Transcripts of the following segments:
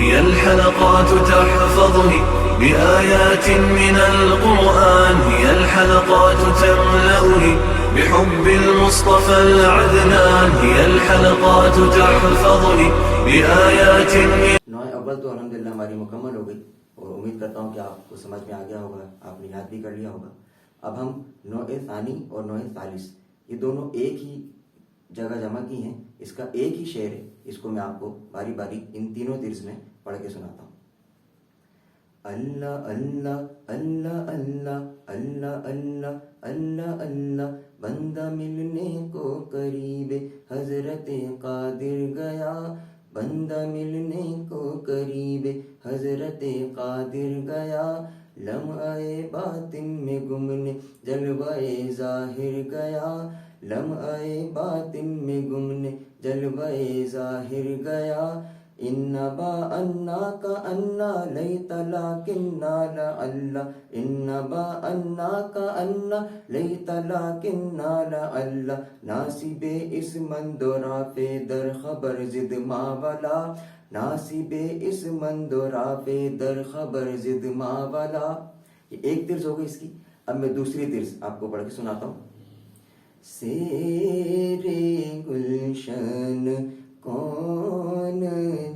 هي الحلقات تحفظني بآيات من القرآن، هي الحلقات تملأني بحب المصطفى العدنان، هي الحلقات تحفظني بآيات من نوع اول تو الحمدللہ ہماری مکمل ہو گئی اور امید کرتا ہوں کہ آپ کو سمجھ میں آ گیا ہوگا، آپ نے یاد بھی کر لیا ہوگا۔ اب ہم نوع ثانی اور نوع ثالث یہ دونوں ایک ہی جگہ جمع کی ہیں، اس کا ایک ہی شعر ہے، اس کو میں آپ کو باری باری ان تینوں طرز میں پڑھ کے سناتا ہوں۔ اللہ اللہ اللہ اللہ اللہ اللہ اللہ اللہ، بندہ ملنے کو قریب حضرت قادر گیا، بندہ ملنے کو قریب حضرت قادر گیا، لمحہ باطن میں گمنے جلوہ ظاہر گیا، لمحہ باطن میں گمنے جلوہ ظاہر گیا، انبا انا کا انا لیت لاکننا لعل، انبا انا کا انا لیت لاکننا لعل، ناصب اس مندورافے در خبر زد ماولا، ناصب اس مندورافے در خبر زد ماولا۔ یہ ایک طرز ہو گئی اس کی۔ اب میں دوسری طرز آپ کو پڑھ کے سناتا ہوں۔ سیرے گلشن کون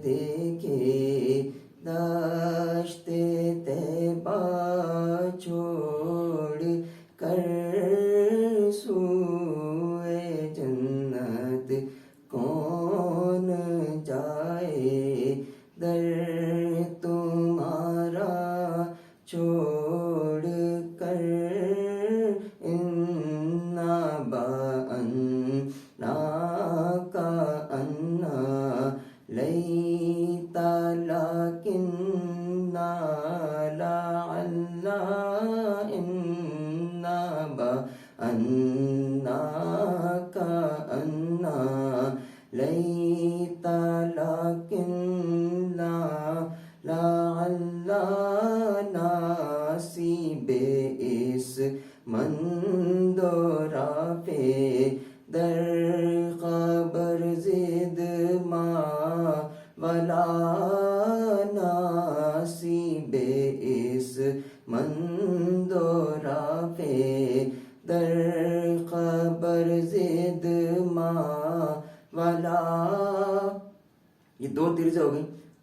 دیکھے داشت طیبہ چھوڑ کر، سوئے جنت کون جائے در تمہارا چھوڑ کر، انا بانا کا انا لیت لاکننا لعل، انا بانا کا انا لیت لاکننا لعل، ناصب اس مندورافے در خبر زد ماولا، ناصب اس مندورافے در خبر زد ماولا۔ یہ دو طرزیں ہو گئیں۔